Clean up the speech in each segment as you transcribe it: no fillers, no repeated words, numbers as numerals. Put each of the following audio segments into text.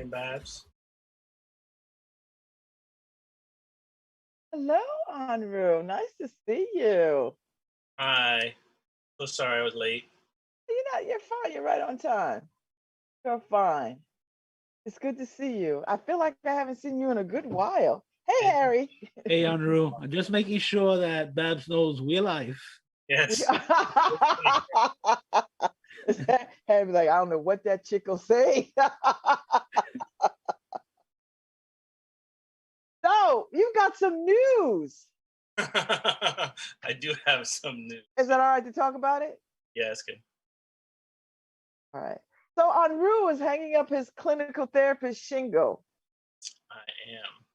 morning, Babz. Hello, Anru. Nice to see you. Hi. So sorry I was late. You're fine. You're right on time. You're fine. It's good to see you. I feel like I haven't seen you in a good while. Hey, Harry. Hey, Anru. I'm just making sure that Babz knows we're live. Yes. Harry's like, I don't know what that chick will say. So, you've got some news. I do have some news. Is that all right to talk about it? Yeah, it's good. All right. So, Anru is hanging up his clinical therapist shingle. I am.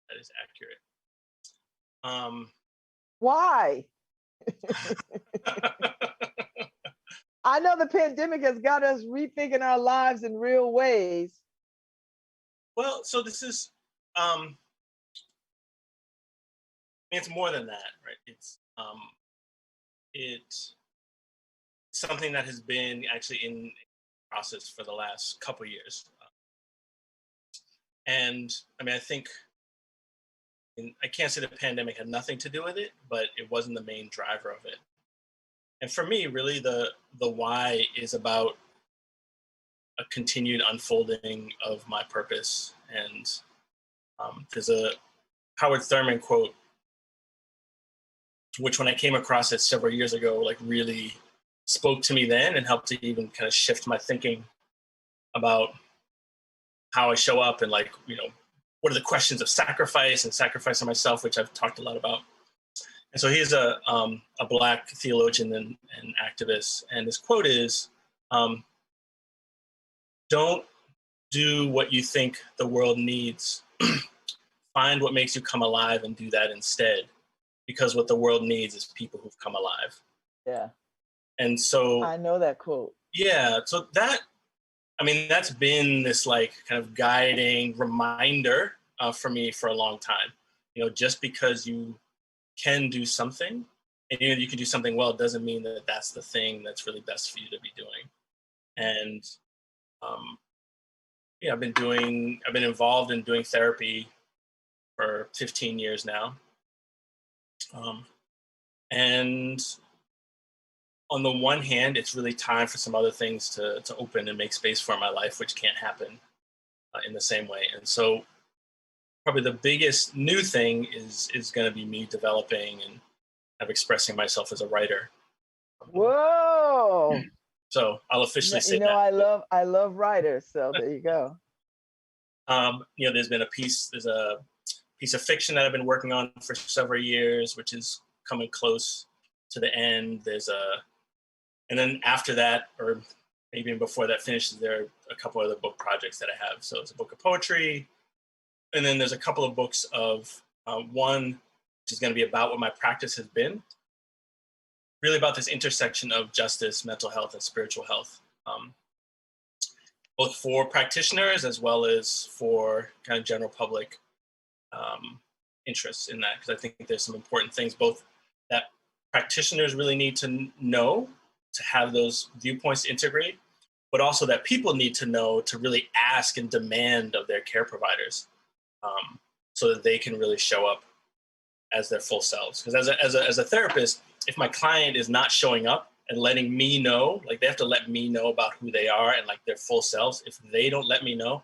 That is accurate. Why? I know the pandemic has got us rethinking our lives in real ways. Well, so this is, it's more than that, right? It's something that has been actually in process for the last couple of years. And I mean, I can't say the pandemic had nothing to do with it, but it wasn't the main driver of it. And for me, really, the why is about a continued unfolding of my purpose. And there's a Howard Thurman quote, which when I came across it several years ago, like really spoke to me then and helped to even kind of shift my thinking about how I show up and like, what are the questions of sacrifice and sacrifice of myself, which I've talked a lot about. And so he's a Black theologian and activist. And his quote is, don't do what you think the world needs. Find what makes you come alive and do that instead. Because what the world needs is people who've come alive. Yeah. And so I know that quote. Yeah. So that's been this like kind of guiding reminder for me for a long time. Just because you can do something and you can do something well doesn't mean that that's the thing that's really best for you to be doing. And I've been involved in doing therapy for 15 years now. And on the one hand, it's really time for some other things to open and make space for in my life, which can't happen in the same way. And so probably the biggest new thing is going to be me developing and kind of expressing myself as a writer. Whoa. So I'll officially say that. I love writers. So there you go. There's a piece of fiction that I've been working on for several years, which is coming close to the end. And then after that, or maybe even before that finishes, there are a couple other book projects that I have. So it's a book of poetry, and then there's a couple of books of one, which is going to be about what my practice has been, really about this intersection of justice, mental health, and spiritual health, both for practitioners as well as for kind of general public interests in that, because I think there's some important things both that practitioners really need to know to have those viewpoints to integrate, but also that people need to know to really ask and demand of their care providers, so that they can really show up as their full selves. Because as a therapist, if my client is not showing up and letting me know, like they have to let me know about who they are and like their full selves, if they don't let me know,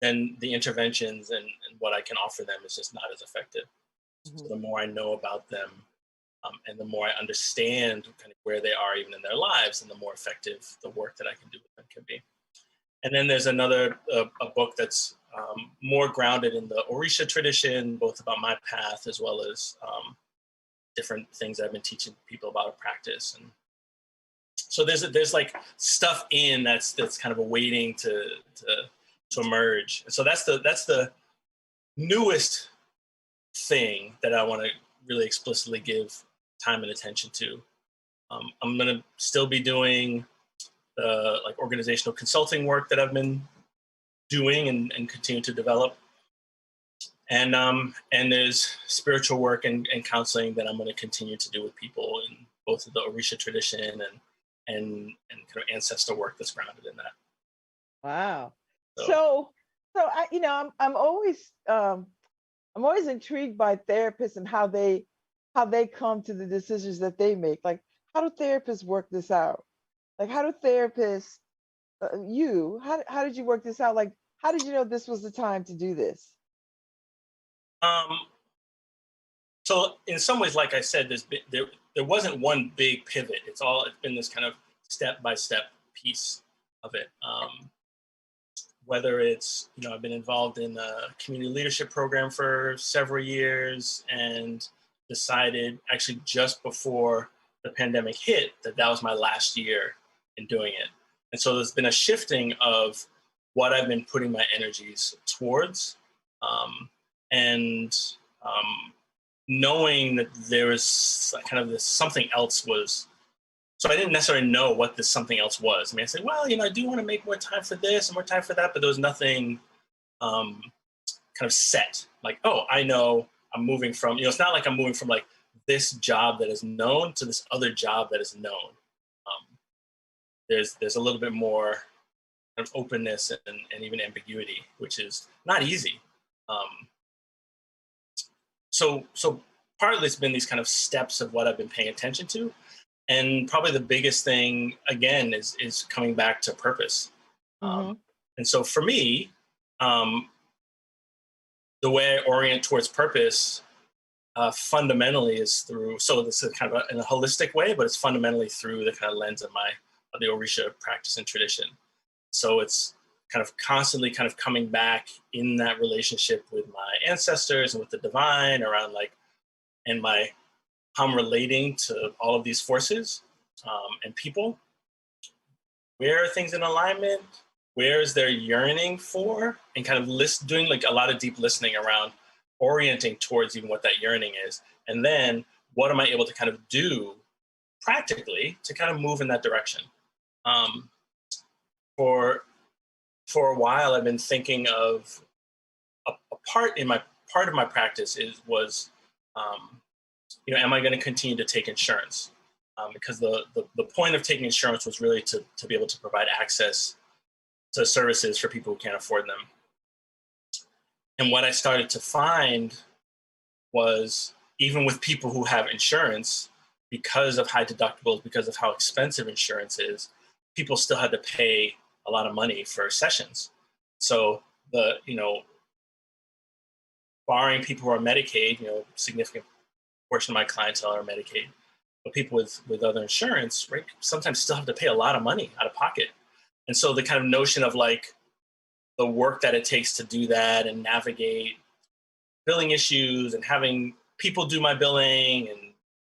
then the interventions and what I can offer them is just not as effective. Mm-hmm. So the more I know about them, and the more I understand kind of where they are even in their lives, and the more effective the work that I can do with them can be. And then there's another a book that's more grounded in the Orisha tradition, both about my path as well as different things I've been teaching people about a practice. And so there's like stuff that's kind of awaiting to emerge. And so that's the newest thing that I want to really explicitly give time and attention to. I'm going to still be doing the like organizational consulting work that I've been doing and continue to develop. And there's spiritual work and counseling that I'm going to continue to do with people in both the Orisha tradition and kind of ancestor work that's grounded in that. Wow. So, I'm always intrigued by therapists and how they come to the decisions that they make. Like, how do therapists work this out? Like, how do therapists, how did you work this out? Like, how did you know this was the time to do this? Um, so in some ways, like I said, there wasn't one big pivot. It's been this kind of step by step piece of it. Whether it's, I've been involved in a community leadership program for several years and decided actually just before the pandemic hit that was my last year in doing it. And so there's been a shifting of what I've been putting my energies towards, and knowing that there was kind of this something else was. So I didn't necessarily know what this something else was. I mean, I said, well, I do want to make more time for this and more time for that, but there was nothing kind of set. Like, oh, I know I'm moving from, it's not like I'm moving from like this job that is known to this other job that is known. There's a little bit more kind of openness and even ambiguity, which is not easy. So partly it's been these kind of steps of what I've been paying attention to. And probably the biggest thing, again, is coming back to purpose. And so for me, the way I orient towards purpose fundamentally is through, so this is kind of in a holistic way, but it's fundamentally through the kind of lens of the Orisha practice and tradition. So it's kind of constantly kind of coming back in that relationship with my ancestors and with the divine around how I'm relating to all of these forces and people. Where are things in alignment? Where is there yearning for? And kind of doing like a lot of deep listening around orienting towards even what that yearning is. And then what am I able to kind of do practically to kind of move in that direction? For a while, I've been thinking of a part of my practice was am I going to continue to take insurance? Because the point of taking insurance was really to be able to provide access to services for people who can't afford them. And what I started to find was even with people who have insurance, because of high deductibles, because of how expensive insurance is, people still had to pay a lot of money for sessions. So barring people who are Medicaid, significant portion of my clientele are Medicaid, but people with other insurance, right, sometimes still have to pay a lot of money out of pocket. And so the kind of notion of like the work that it takes to do that and navigate billing issues and having people do my billing, and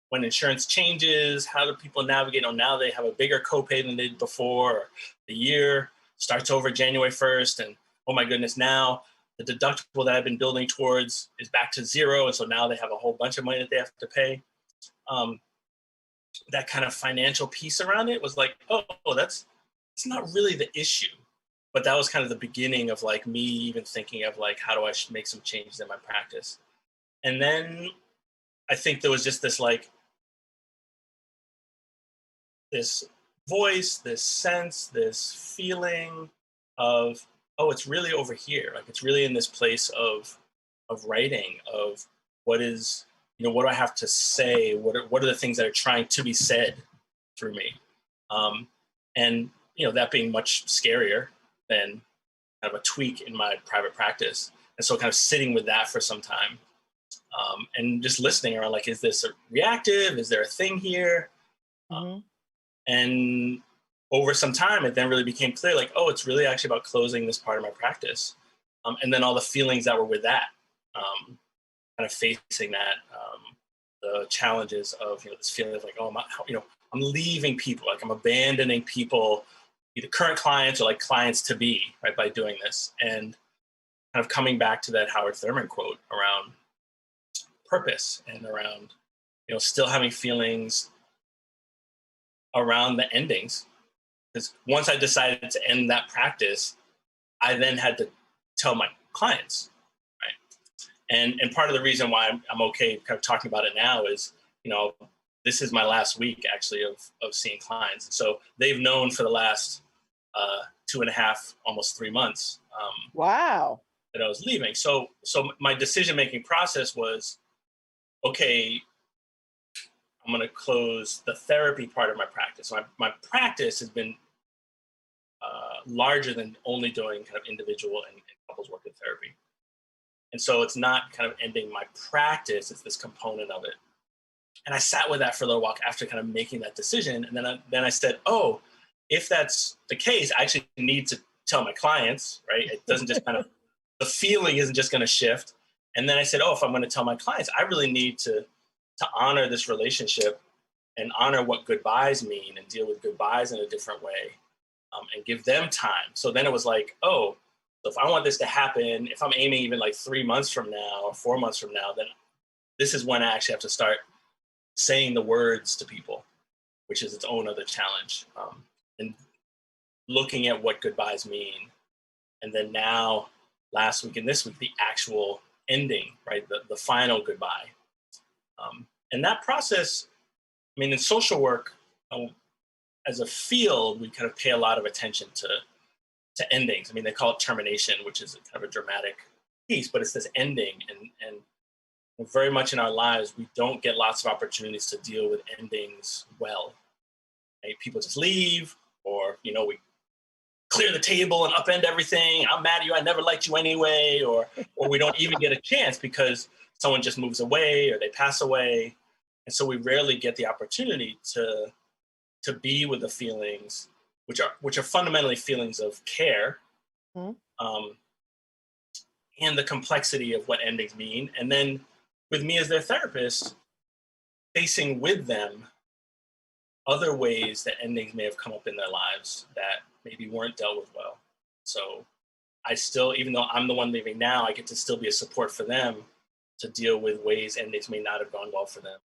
when insurance changes, how do people navigate? Oh, now they have a bigger copay than they did before. Or the year starts over January 1st, and oh my goodness, now the deductible that I've been building towards is back to zero. And so now they have a whole bunch of money that they have to pay. That kind of financial piece around it was like, it's not really the issue. But that was kind of the beginning of like me even thinking of like, how do I make some changes in my practice? And then I think there was just this voice, this sense, this feeling of, it's really over here. Like it's really in this place of writing, of what is, what do I have to say? What are the things that are trying to be said through me? And, that being much scarier than kind of a tweak in my private practice. And so kind of sitting with that for some time and just listening around, like, is this a reactive? Is there a thing here? And over some time, it then really became clear, like, it's really actually about closing this part of my practice. And then all the feelings that were with that, kind of facing that, the challenges of, this feeling of like, I'm leaving people, like I'm abandoning people, either current clients or like clients to be, right, by doing this. And kind of coming back to that Howard Thurman quote around purpose and around, still having feelings around the endings. Because once I decided to end that practice, I then had to tell my clients, right? And part of the reason why I'm okay kind of talking about it now is, this is my last week actually of seeing clients. And so they've known for the last 2.5, almost 3 months Wow. that I was leaving. So my decision-making process was, okay, I'm going to close the therapy part of my practice. My practice has been larger than only doing kind of individual and couples work in therapy. And so it's not kind of ending my practice, it's this component of it. And I sat with that for a little while after kind of making that decision. And then I said, oh, if that's the case, I actually need to tell my clients, right? It doesn't just kind of, the feeling isn't just going to shift. And then I said, oh, if I'm going to tell my clients, I really need to honor this relationship and honor what goodbyes mean and deal with goodbyes in a different way, and give them time. So then it was like, oh, so if I want this to happen, if I'm aiming even like 3 months from now or 4 months from now, then this is when I actually have to start saying the words to people, which is its own other challenge. And looking at what goodbyes mean. And then now, last week and this week, the actual ending, right? The final goodbye. And that process, I mean, in social work, as a field, we kind of pay a lot of attention to endings. I mean, they call it termination, which is kind of a dramatic piece, but it's this ending. And very much in our lives, we don't get lots of opportunities to deal with endings well. Right? People just leave, or, we clear the table and upend everything. I'm mad at you. I never liked you anyway. Or we don't even get a chance because someone just moves away or they pass away. And so we rarely get the opportunity to be with the feelings, which are fundamentally feelings of care, and the complexity of what endings mean. And then with me as their therapist, facing with them other ways that endings may have come up in their lives that maybe weren't dealt with well. So I still, even though I'm the one leaving now, I get to still be a support for them to deal with ways endings may not have gone well for them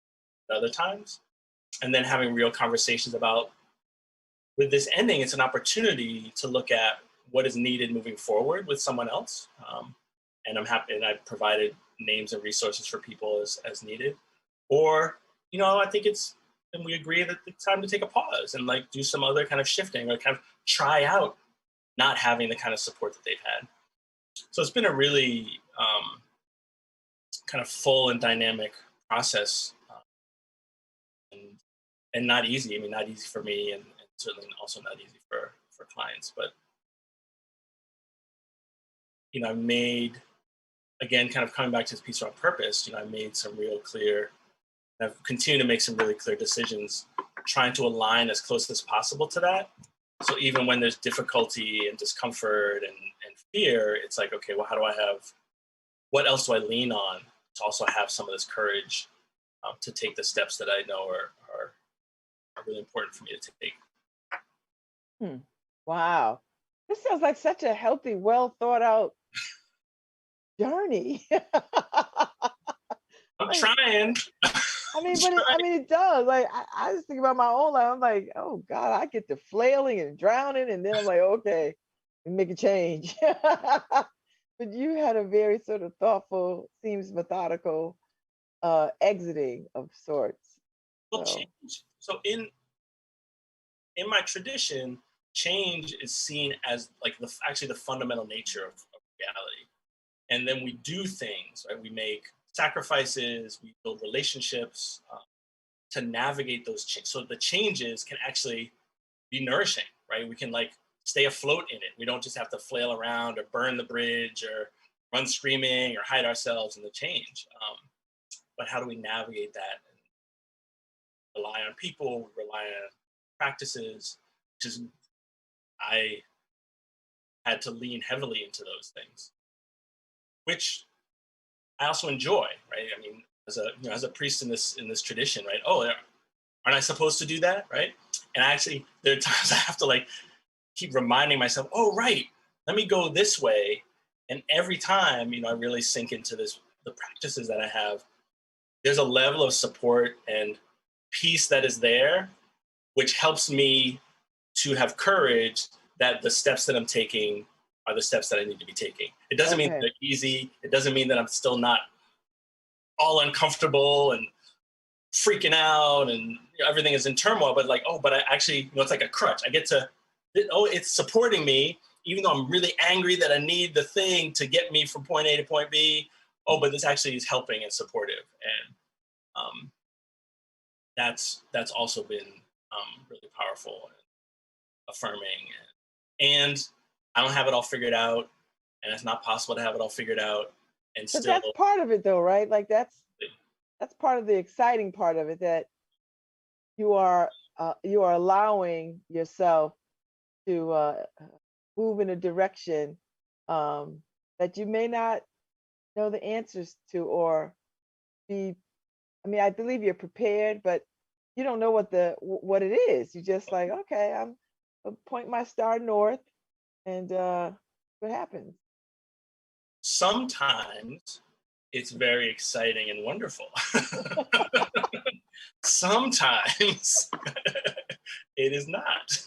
at other times. And then having real conversations about, with this ending, it's an opportunity to look at what is needed moving forward with someone else. And I'm happy, and I've provided names and resources for people as needed. Or, I think and we agree that it's time to take a pause and like do some other kind of shifting or kind of try out not having the kind of support that they've had. So it's been a really kind of full and dynamic process, and not easy. I mean, not easy for me, and certainly also not easy for clients. But I made, again, kind of coming back to this piece around purpose. I made some real clear. I've continued to make some really clear decisions, trying to align as close as possible to that. So even when there's difficulty and discomfort and fear, it's like, okay, well, what else do I lean on to also have some of this courage to take the steps that I know are really important for me to take. Wow. This sounds like such a healthy, well thought out journey. I'm trying. It does. Like, I just think about my own life. I'm like, oh God, I get to flailing and drowning, and then I'm like, okay, make a change. But you had a very sort of thoughtful, seems methodical, exiting of sorts. Well, change. So in my tradition, change is seen as like the fundamental nature of reality. And then we do things, right? We make sacrifices, we build relationships to navigate those changes. So the changes can actually be nourishing, right? We can like stay afloat in it. We don't just have to flail around or burn the bridge or run screaming or hide ourselves in the change. But how do we navigate that and rely on people, rely on practices, which is, I had to lean heavily into those things, which I also enjoy, right? I mean, as a priest in this tradition, right? Oh, aren't I supposed to do that, right? And actually, there are times I have to like keep reminding myself, oh, right, let me go this way. And every time, I really sink into the practices that I have. There's a level of support and peace that is there, which helps me to have courage that the steps that I'm taking are the steps that I need to be taking. It doesn't mean they're easy. It doesn't mean that I'm still not all uncomfortable and freaking out and everything is in turmoil, but like, but I actually, it's like a crutch. I get to, it's supporting me even though I'm really angry that I need the thing to get me from point A to point B, oh, but this actually is helping and supportive. And that's also been really powerful and affirming. And I don't have it all figured out, and it's not possible to have it all figured out. And But still, that's part of it, though, right? Like that's part of the exciting part of it, that you are allowing yourself to move in a direction that you may not know the answers to, or be. I mean, I believe you're prepared, but you don't know what it is. You just like, okay, I'll point my star north, and what happens? sometimes it's very exciting and wonderful. Sometimes it is not.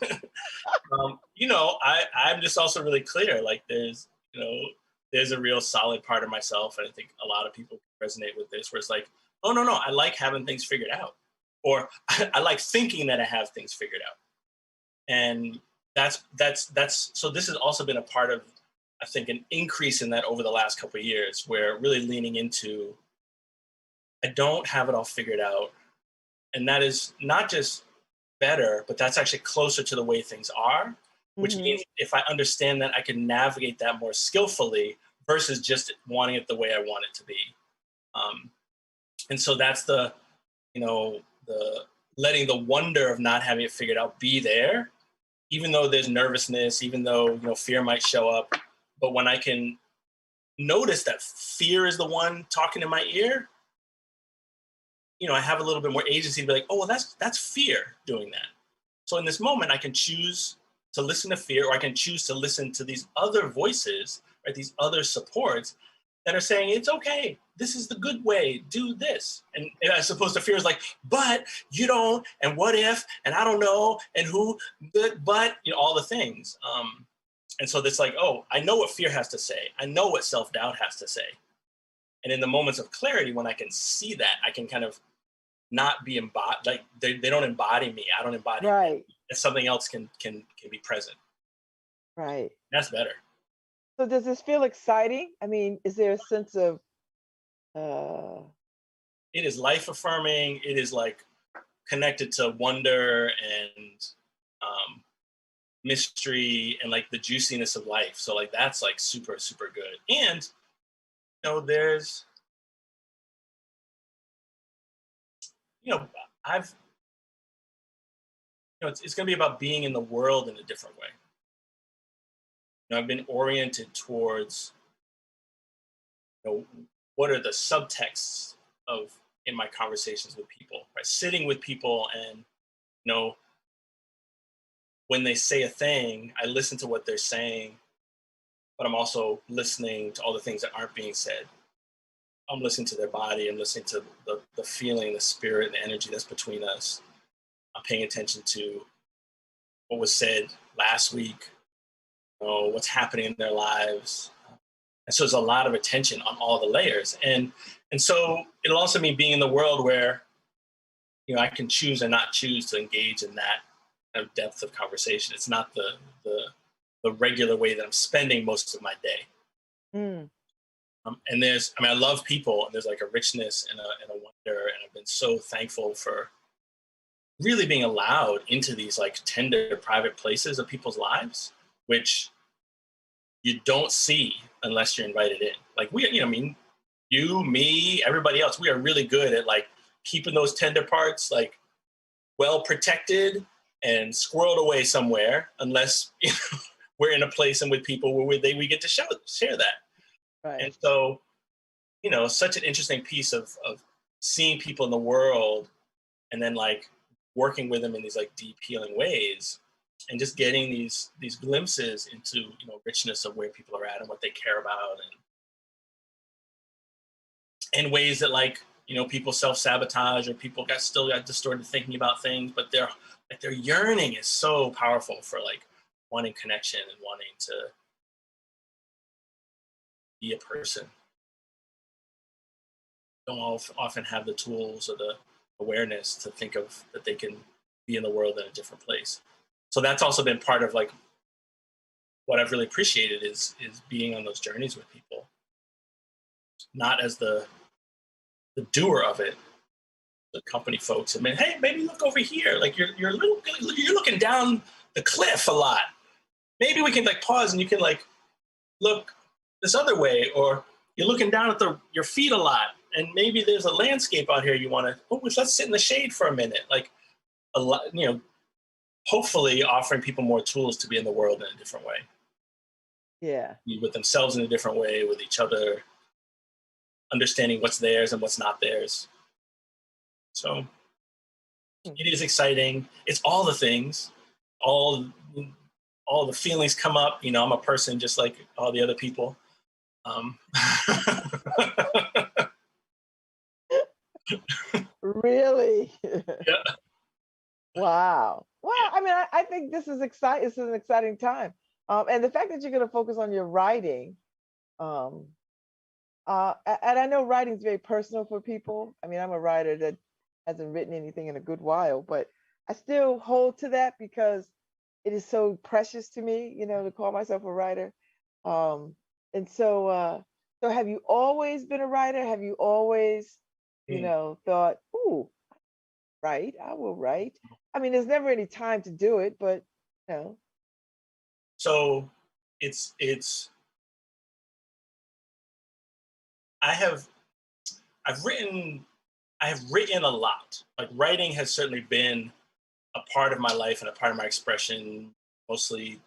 I'm just also really clear. Like there's a real solid part of myself, and I think a lot of people resonate with this, where it's like, oh no, I like having things figured out, or I like thinking that I have things figured out, and that's so this has also been a part of, I think, an increase in that over the last couple of years, where really leaning into, I don't have it all figured out, and that is not just better, but that's actually closer to the way things are, which means if I understand that, I can navigate that more skillfully versus just wanting it the way I want it to be. And so that's the letting the wonder of not having it figured out be there, even though there's nervousness, even though fear might show up. But when I can notice that fear is the one talking in my ear, I have a little bit more agency to be like, oh, well, that's fear doing that. So in this moment, I can choose to listen to fear, or I can choose to listen to these other voices, right? These other supports that are saying, it's okay, this is the good way, do this. And as opposed to fear is like, but you don't, and what if, and I don't know, and who, but all the things. And so it's like, oh, I know what fear has to say. I know what self-doubt has to say. And in the moments of clarity, when I can see that, I can kind of not be embodied, like they don't embody me. I don't embody right. And something else can be present. Right. That's better. So does this feel exciting? I mean, is there a sense of it is life affirming. It is like connected to wonder and mystery and like the juiciness of life. So like that's like super, super good. And there's it's going to be about being in the world in a different way. I've been oriented towards what are the subtexts of in my conversations with people, right? Sitting with people, and when they say a thing, I listen to what they're saying, but I'm also listening to all the things that aren't being said. I'm listening to their body. I'm listening to the feeling, the spirit, the energy that's between us. I'm paying attention to what was said last week, what's happening in their lives. And so there's a lot of attention on all the layers. And so it'll also mean being in the world where, I can choose or not choose to engage in that kind of depth of conversation. It's not the regular way that I'm spending most of my day. And I love people, and there's like a richness and a wonder. And I've been so thankful for really being allowed into these like tender private places of people's lives, which you don't see unless you're invited in. Like you, me, everybody else, we are really good at like keeping those tender parts like well protected and squirreled away somewhere, unless we're in a place and with people where we get to share that. Right. And so, such an interesting piece of seeing people in the world and then like working with them in these like deep healing ways, and just getting these glimpses into richness of where people are at and what they care about, and ways that like people self-sabotage, or people still got distorted thinking about things, but their yearning is so powerful for like wanting connection and wanting to be a person. Don't often have the tools or the awareness to think of that they can be in the world in a different place. So that's also been part of like what I've really appreciated is being on those journeys with people, not as the doer of it, the company folks. I mean, hey, maybe look over here. Like you're looking down the cliff a lot. Maybe we can like pause and you can like look this other way, or you're looking down at your feet a lot, and maybe there's a landscape out here you want to. Oh, let's sit in the shade for a minute. Like a lot, hopefully offering people more tools to be in the world in a different way. Yeah. Be with themselves in a different way, with each other, understanding what's theirs and what's not theirs. So it is exciting. It's all the things, all the feelings come up. I'm a person just like all the other people. Really? Yeah. Wow. Well, I mean, I think this is exciting. This is an exciting time. And the fact that you're going to focus on your writing, and I know writing is very personal for people. I mean, I'm a writer that hasn't written anything in a good while, but I still hold to that because it is so precious to me, to call myself a writer. And so have you always been a writer? Have you always, thought, ooh, write, I will write. I mean, there's never any time to do it, but So I have written a lot. Like writing has certainly been a part of my life and a part of my expression, mostly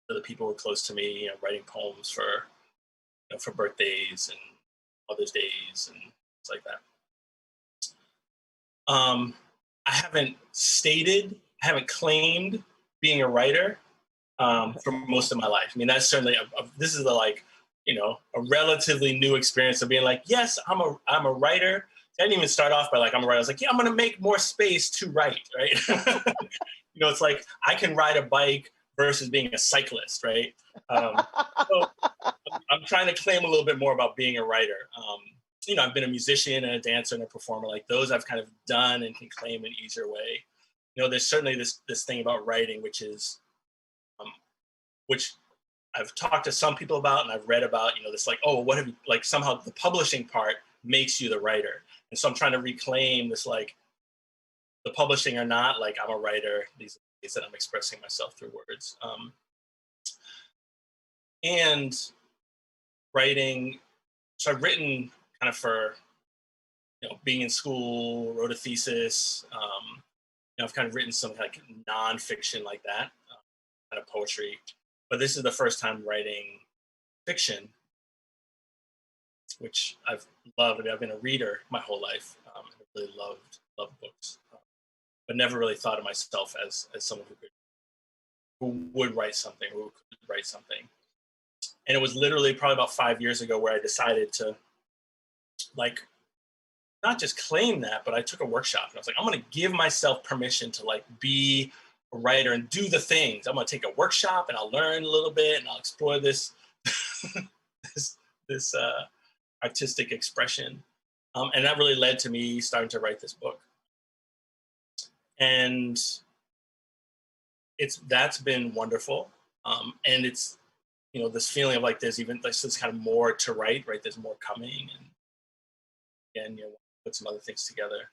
to the people who are close to me, writing poems for birthdays and Mother's Days and things like that. I haven't claimed being a writer for most of my life. I mean, that's certainly this is a relatively new experience of being like, yes, I'm a writer. I didn't even start off by like I'm a writer. I was like, yeah, I'm going to make more space to write, right? It's like I can ride a bike versus being a cyclist, right? So I'm trying to claim a little bit more about being a writer. I've been a musician and a dancer and a performer. Like those I've kind of done and can claim in an easier way. There's certainly this thing about writing, which is, which I've talked to some people about and I've read about, this like, oh, what have you, like somehow the publishing part makes you the writer. And so I'm trying to reclaim this, like the publishing or not, like I'm a writer. These are ways that I'm expressing myself through words. And writing, so I've written kind of for, being in school, wrote a thesis. I've kind of written some like nonfiction like that, kind of poetry. But this is the first time writing fiction, which I've loved. I mean, I've been a reader my whole life. I really loved books, but never really thought of myself as someone who would write something, who could write something. And it was literally probably about 5 years ago where I decided to, like, not just claim that, but I took a workshop and I was like, I'm going to give myself permission to like be a writer and do the things. I'm going to take a workshop and I'll learn a little bit and I'll explore this this artistic expression. And that really led to me starting to write this book. And that's been wonderful. And it's, this feeling of like there's kind of more to write, right? There's more coming, and put some other things together.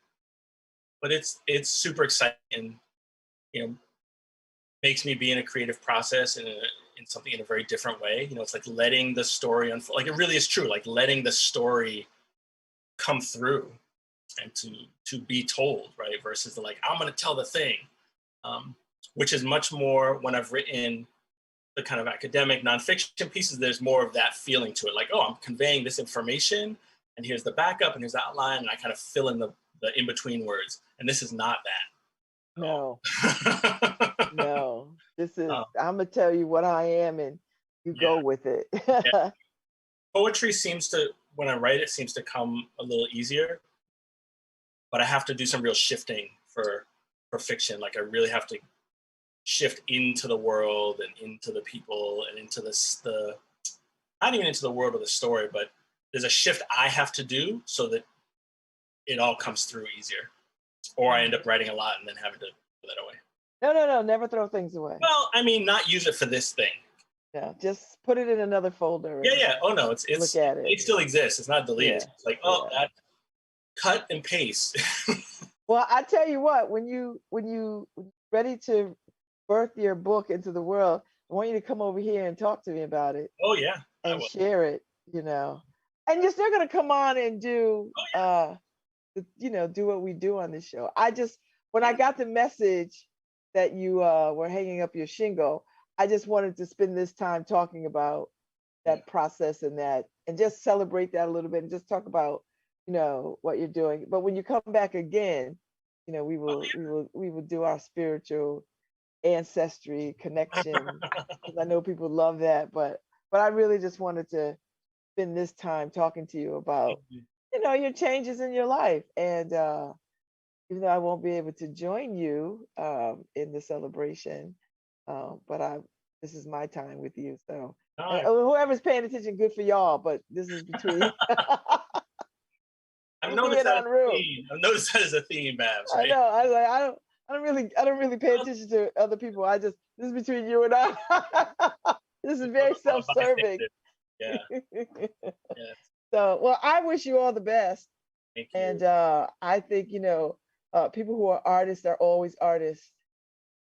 But it's super exciting, makes me be in a creative process and in something in a very different way. It's like letting the story unfold. Like it really is true, like letting the story come through and to be told, right? Versus the like, I'm going to tell the thing, which is much more when I've written the kind of academic nonfiction pieces, there's more of that feeling to it. Like, oh, I'm conveying this information and here's the backup and here's the outline. And I kind of fill in the in-between words. And this is not that. No. No. This is, I'm going to tell you what I am and you go with it. Yeah. Poetry seems to, when I write it, seems to come a little easier. But I have to do some real shifting for fiction. Like I really have to shift into the world and into the people and into not even into the world of the story, but there's a shift I have to do so that it all comes through easier. Or I end up writing a lot and then having to throw that away. No, never throw things away. Well, I mean, not use it for this thing. Yeah, just put it in another folder Yeah, and yeah. Oh no, look at it. it still exists. It's not deleted. Yeah, It's like, oh, yeah. that cut and paste. Well, I tell you what, when you ready to birth your book into the world, I want you to come over here and talk to me about it Oh yeah, I and will. share it, you know. And you're still gonna come on and do do what we do on this show. I just when I got the message that you were hanging up your shingle, I just wanted to spend this time talking about Mm. that process and that and just celebrate that a little bit and just talk about what you're doing. But when you come back again, Oh, we will do our spiritual ancestry connection because I know people love that. But I really just wanted to spend this time talking to you about yeah. your changes in your life. And even though I won't be able to join you in the celebration, but I this is my time with you. So No, whoever's paying attention, good for y'all. But this is between I've me noticed and that as a Unruh. theme. I've noticed that as a theme, Babs, I right? know. I don't really pay attention to other people. This is between you and I. This is It's very all a self-serving. bystander. Yeah, yeah. So, well, I wish you all the best. Thank And you. I think, people who are artists are always artists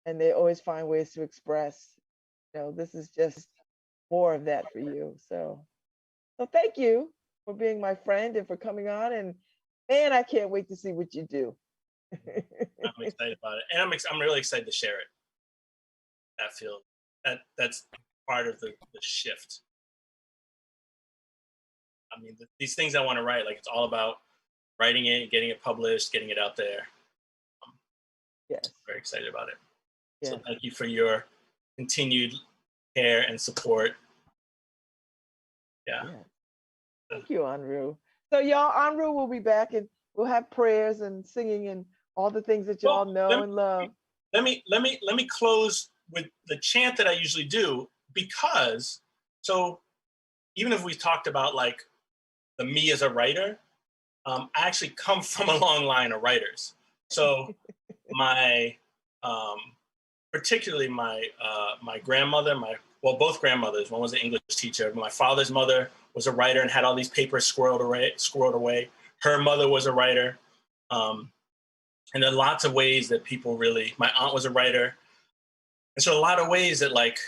and they always find ways to express. This is just more of that for you. So thank you for being my friend and for coming on. And man, I can't wait to see what you do. I'm excited about it, and I'm really excited to share it. That feel that's part of the shift. I mean, these things I want to write, like it's all about writing it, getting it published, getting it out there. I'm Yes, very excited about it. So yes. thank you for your continued care and support. Yeah. Yeah. Thank you, Anru. So y'all, Anru will be back and we'll have prayers and singing and all the things that Well, y'all know and love. let me close with the chant that I usually do, because so even if we talked about like the me as a writer, I actually come from a long line of writers. So my particularly my grandmother, both grandmothers. One was an English teacher. My father's mother was a writer and had all these papers squirreled away. Her mother was a writer, and there are lots of ways that people really. My aunt was a writer, and so a lot of ways that like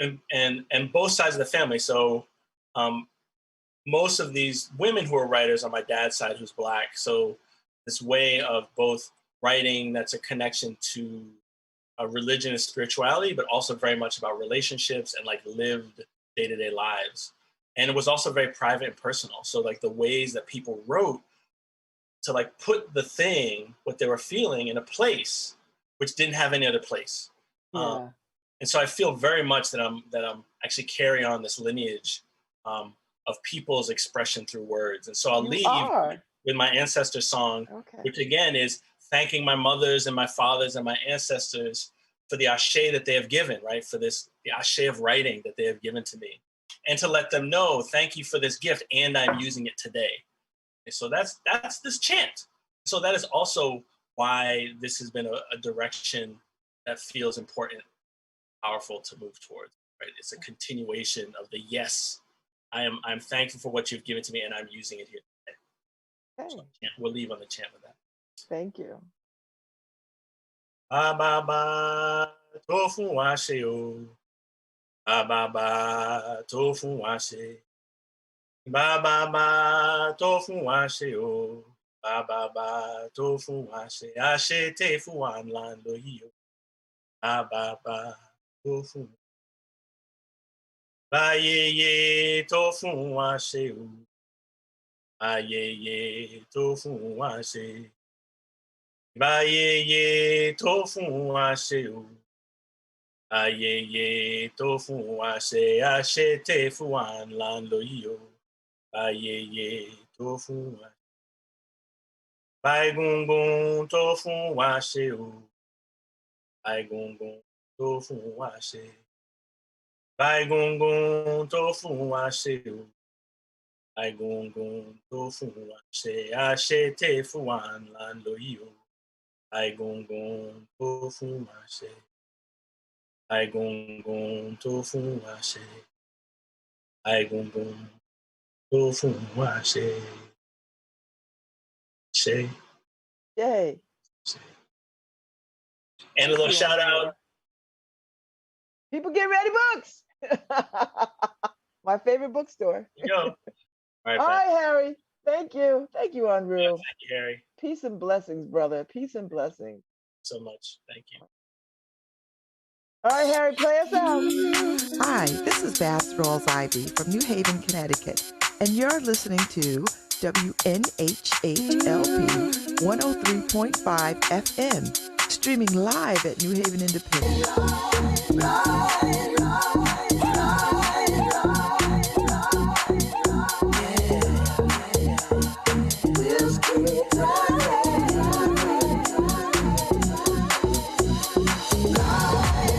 and both sides of the family. So um, most of these women who are writers on my dad's side, who's black. So this way of both writing that's a connection to religion and spirituality, but also very much about relationships and like lived day-to-day lives. And it was also very private and personal. So like the ways that people wrote to like put the thing, what they were feeling, in a place which didn't have any other place. Um, Yeah. and so I feel very much that I'm actually carrying on this lineage of people's expression through words. And so I'll You leave are. with my ancestor song, Okay. which again is thanking my mothers and my fathers and my ancestors for the ashe that they have given, right? For the ashe of writing that they have given to me. And to let them know, thank you for this gift, and I'm using it today. And so that's this chant. So that is also why this has been a direction that feels important, powerful to move towards. Right? It's a continuation of the yes. I'm thankful for what you've given to me, and I'm using it here today. So Okay. we'll leave on the chant with that. Thank you. Ba ba ba to fun wa ṣe o. Ba ba ba to fun wa ṣe. Ba ba ba to fun wa ṣe o. Ba ba ba to fun wa ṣe. Àṣẹ tẹ fún wa ńlá lóyè o. Ba ba ba to fun. Ayẹyẹ tó fún wa ṣe o. Ayẹyẹ tó fún wa ṣe. Ayẹyẹ tó fún wa ṣe o. Ayẹyẹ tó fún wa ṣe. Àṣẹ tẹ fún wa ńlá lóyè o. Ayẹyẹ tó fún wa. Egungun tó fún wa ṣe o. Egungun tó fún wa ṣe. Egungun tó fún wa ṣe o. Egungun tó fún wa ṣe. Àṣẹ tẹ fún wa ńlá lóyè o. Egungun tó fún wa ṣe. I gon gon to fun wa se. I gon gon to fun wa se. Say. Yay. And a little shout out. People get ready books. My favorite bookstore. There you go. All right, Harry. Thank you. Thank you, Unreal. Yeah, thank you, Harry. Peace and blessings, brother. Peace and blessings. So much. Thank you. All right, Harry, play us out. Hi, this is Babz Rawls-Ivy from New Haven, Connecticut, and you're listening to WNHHLP 103.5 FM, streaming live at New Haven Independent. We'll